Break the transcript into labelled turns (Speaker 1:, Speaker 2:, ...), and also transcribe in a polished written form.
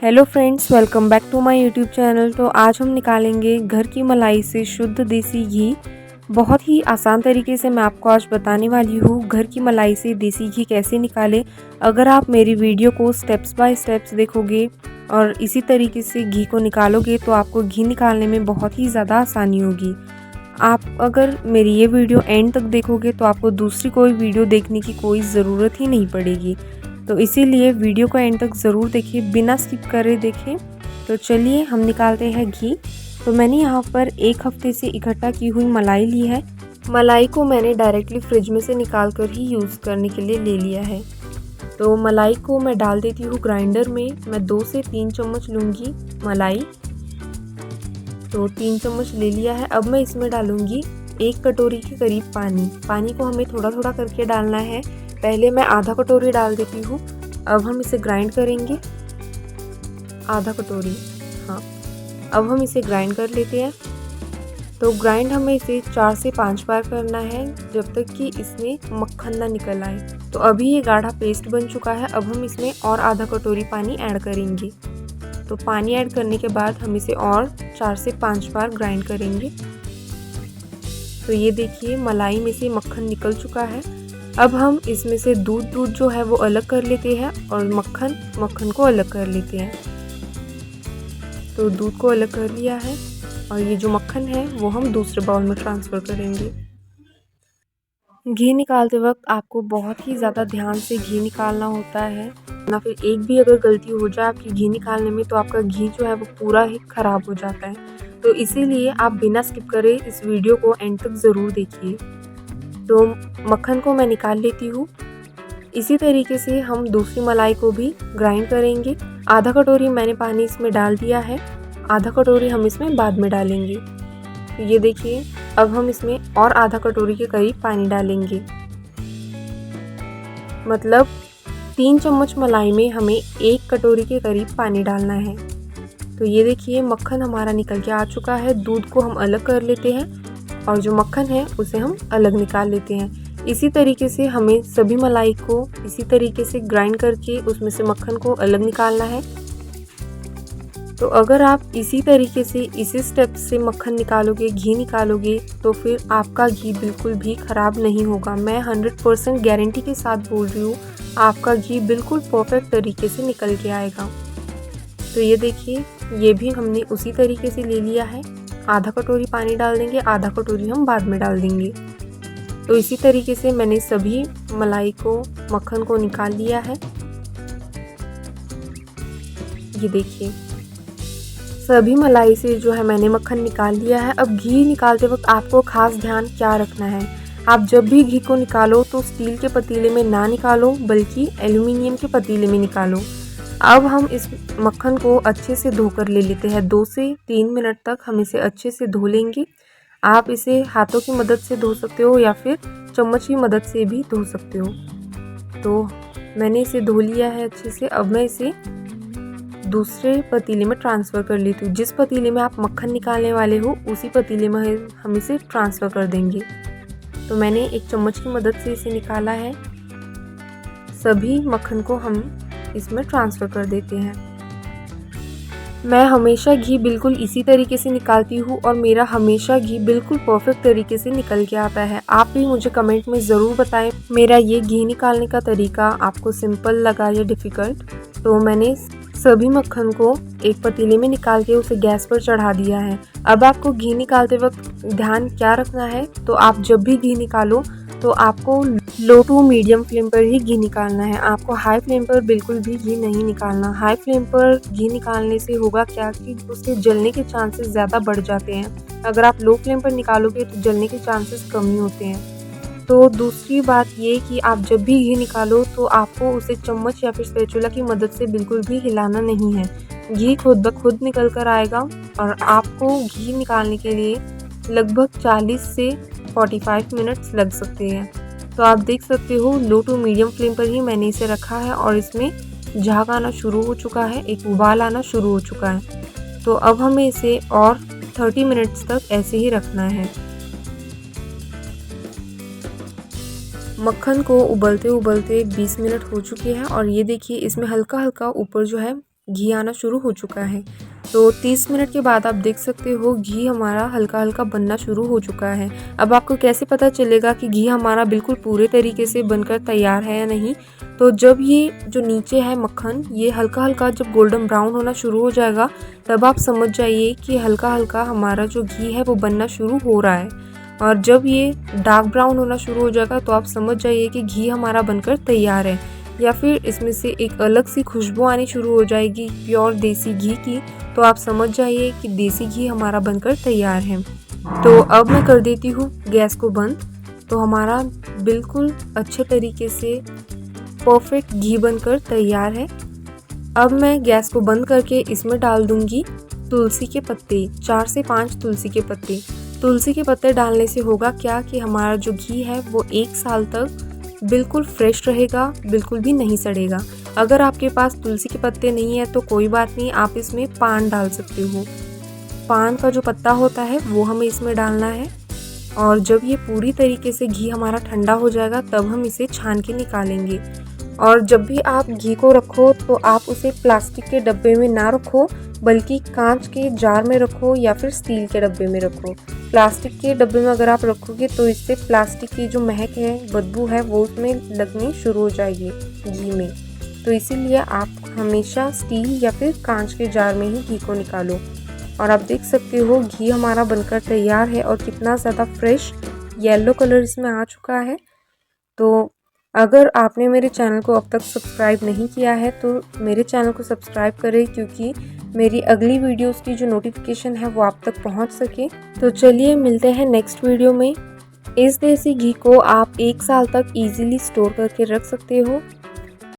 Speaker 1: Hello friends, welcome back to my YouTube channel. तो आज हम निकालेंगे घर की मलाई से शुद्ध देसी घी। बहुत ही आसान तरीके से मैं आपको आज बताने वाली हूँ घर की मलाई से देसी घी कैसे निकालें। अगर आप मेरी वीडियो को स्टेप्स बाय स्टेप्स देखोगे और इसी तरीके से घी को निकालोगे तो आपको घी निकालने में बहुत ही ज़्यादा आसानी होगी। आप अगर मेरी ये वीडियो एंड तक देखोगे तो आपको दूसरी कोई वीडियो देखने की कोई ज़रूरत ही नहीं पड़ेगी। तो इसीलिए वीडियो को एंड तक ज़रूर देखिए, बिना स्किप करे देखें। तो चलिए हम निकालते हैं घी। तो मैंने यहाँ पर 1 हफ्ते से इकट्ठा की हुई मलाई ली है। मलाई को मैंने डायरेक्टली फ्रिज में से निकाल कर ही यूज़ करने के लिए ले लिया है। तो मलाई को मैं डाल देती हूँ ग्राइंडर में। मैं 2 से 3 चम्मच लूँगी मलाई। तो 3 चम्मच ले लिया है। अब मैं इसमें डालूँगी 1 कटोरी के करीब पानी। पानी को हमें थोड़ा थोड़ा करके डालना है। पहले मैं आधा कटोरी डाल देती हूँ। अब हम इसे ग्राइंड करेंगे। आधा कटोरी, हाँ। अब हम इसे ग्राइंड कर लेते हैं। तो ग्राइंड हमें इसे 4 से 5 बार करना है जब तक कि इसमें मक्खन ना निकल आए। तो अभी ये गाढ़ा पेस्ट बन चुका है। अब हम इसमें और आधा कटोरी पानी ऐड करेंगे। तो पानी ऐड करने के बाद हम इसे और 4 से 5 बार ग्राइंड करेंगे। तो ये देखिए मलाई में से मक्खन निकल चुका है। अब हम इसमें से दूध जो है वो अलग कर लेते हैं और मक्खन को अलग कर लेते हैं। तो दूध को अलग कर लिया है और ये जो मक्खन है वो हम दूसरे बाउल में ट्रांसफ़र करेंगे। घी निकालते वक्त आपको बहुत ही ज़्यादा ध्यान से घी निकालना होता है, ना फिर एक भी अगर गलती हो जाए आपकी घी निकालने में तो आपका घी जो है वो पूरा ही ख़राब हो जाता है। तो इसीलिए आप बिना स्किप करे इस वीडियो को एंड तक ज़रूर देखिए। तो मक्खन को मैं निकाल लेती हूँ। इसी तरीके से हम दूसरी मलाई को भी ग्राइंड करेंगे। आधा कटोरी मैंने पानी इसमें डाल दिया है, आधा कटोरी हम इसमें बाद में डालेंगे। तो ये देखिए अब हम इसमें और आधा कटोरी के करीब पानी डालेंगे। मतलब 3 चम्मच मलाई में हमें 1 कटोरी के करीब पानी डालना है। तो ये देखिए मक्खन हमारा निकल के आ चुका है। दूध को हम अलग कर लेते हैं और जो मक्खन है उसे हम अलग निकाल लेते हैं। इसी तरीके से हमें सभी मलाई को इसी तरीके से ग्राइंड करके उसमें से मक्खन को अलग निकालना है। तो अगर आप इसी तरीके से इसी स्टेप से मक्खन निकालोगे, घी निकालोगे तो फिर आपका घी बिल्कुल भी ख़राब नहीं होगा। मैं 100% गारंटी के साथ बोल रही हूँ, आपका घी बिल्कुल परफेक्ट तरीके से निकल के आएगा। तो ये देखिए ये भी हमने उसी तरीके से ले लिया है। आधा कटोरी पानी डाल देंगे, आधा कटोरी हम बाद में डाल देंगे। तो इसी तरीके से मैंने सभी मलाई को, मक्खन को निकाल लिया है। ये देखिए सभी मलाई से जो है मैंने मक्खन निकाल लिया है। अब घी निकालते वक्त आपको खास ध्यान क्या रखना है, आप जब भी घी को निकालो तो स्टील के पतीले में ना निकालो बल्कि एल्युमिनियम के पतीले में निकालो। अब हम इस मक्खन को अच्छे से धोकर ले लेते हैं। 2 से 3 मिनट तक हम इसे अच्छे से धो लेंगे। आप इसे हाथों की मदद से धो सकते हो या फिर चम्मच की मदद से भी धो सकते हो। तो मैंने इसे धो लिया है अच्छे से। अब मैं इसे दूसरे पतीले में ट्रांसफ़र कर लेती हूँ। जिस पतीले में आप मक्खन निकालने वाले हो उसी पतीले में हम इसे ट्रांसफ़र कर देंगे। तो मैंने एक चम्मच की मदद से इसे निकाला है। सभी मक्खन को हम इसमें ट्रांसफ़र कर देते हैं। मैं हमेशा घी बिल्कुल इसी तरीके से निकालती हूँ और मेरा हमेशा घी बिल्कुल परफेक्ट तरीके से निकल के आता है। आप भी मुझे कमेंट में ज़रूर बताएं मेरा ये घी निकालने का तरीका आपको सिंपल लगा या डिफ़िकल्ट। तो मैंने सभी मक्खन को एक पतीले में निकाल के उसे गैस पर चढ़ा दिया है। अब आपको घी निकालते वक्त ध्यान क्या रखना है, तो आप जब भी घी निकालो तो आपको लो टू मीडियम फ्लेम पर ही घी निकालना है। आपको हाई फ्लेम पर बिल्कुल भी घी नहीं निकालना। हाई फ्लेम पर घी निकालने से होगा क्या कि उसके जलने के चांसेस ज़्यादा बढ़ जाते हैं। अगर आप लो फ्लेम पर निकालोगे तो जलने के चांसेस कम ही होते हैं। तो दूसरी बात ये कि आप जब भी घी निकालो तो आपको उसे चम्मच या फिर स्पैचुला की मदद से बिल्कुल भी हिलाना नहीं है। घी खुद ब खुद निकल कर आएगा और आपको घी निकालने के लिए लगभग 40 से 45 मिनट्स लग सकते हैं। तो आप देख सकते हो लो टू मीडियम फ्लेम पर ही मैंने इसे रखा है और इसमें झाग आना शुरू हो चुका है, एक उबाल आना शुरू हो चुका है। तो अब हमें इसे और 30 मिनट्स तक ऐसे ही रखना है। मक्खन को उबलते उबलते 20 मिनट हो चुके हैं और ये देखिए इसमें हल्का हल्का ऊपर जो है घी आना शुरू हो चुका है। तो 30 मिनट के बाद आप देख सकते हो घी हमारा हल्का हल्का बनना शुरू हो चुका है। अब आपको कैसे पता चलेगा कि घी हमारा बिल्कुल पूरे तरीके से बनकर तैयार है या नहीं? तो जब ये जो नीचे है मक्खन, ये हल्का हल्का जब गोल्डन ब्राउन होना शुरू हो जाएगा, तब आप समझ जाइए कि हल्का हल्का हमारा जो घी है वो बनना शुरू हो रहा है। और जब ये डार्क ब्राउन होना शुरू हो जाएगा तो आप समझ जाइए कि घी हमारा बनकर तैयार है। या फिर इसमें से एक अलग सी खुशबू आनी शुरू हो जाएगी प्योर देसी घी की, तो आप समझ जाइए कि देसी घी हमारा बनकर तैयार है। तो अब मैं कर देती हूँ गैस को बंद। तो हमारा बिल्कुल अच्छे तरीके से परफेक्ट घी बनकर तैयार है। अब मैं गैस को बंद करके इसमें डाल दूंगी तुलसी के पत्ते, 4 से 5 तुलसी के पत्ते। तुलसी के पत्ते डालने से होगा क्या कि हमारा जो घी है वो 1 साल तक बिल्कुल फ्रेश रहेगा, बिल्कुल भी नहीं सड़ेगा। अगर आपके पास तुलसी के पत्ते नहीं है तो कोई बात नहीं, आप इसमें पान डाल सकते हो। पान का जो पत्ता होता है वो हमें इसमें डालना है। और जब ये पूरी तरीके से घी हमारा ठंडा हो जाएगा तब हम इसे छान के निकालेंगे। और जब भी आप घी को रखो तो आप उसे प्लास्टिक के डब्बे में ना रखो, बल्कि कांच के जार में रखो या फिर स्टील के डब्बे में रखो। प्लास्टिक के डब्बे में अगर आप रखोगे तो इससे प्लास्टिक की जो महक है, बदबू है, वो उसमें लगनी शुरू हो जाएगी घी में। तो इसीलिए आप हमेशा स्टील या फिर कांच के जार में ही घी को निकालो। और आप देख सकते हो घी हमारा बनकर तैयार है और कितना ज़्यादा फ्रेश येलो कलर इसमें आ चुका है। तो अगर आपने मेरे चैनल को अब तक सब्सक्राइब नहीं किया है तो मेरे चैनल को सब्सक्राइब करें, क्योंकि मेरी अगली वीडियोस की जो नोटिफिकेशन है वो आप तक पहुंच सके। तो चलिए मिलते हैं नेक्स्ट वीडियो में। इस देसी घी को आप 1 साल तक इजीली स्टोर करके रख सकते हो।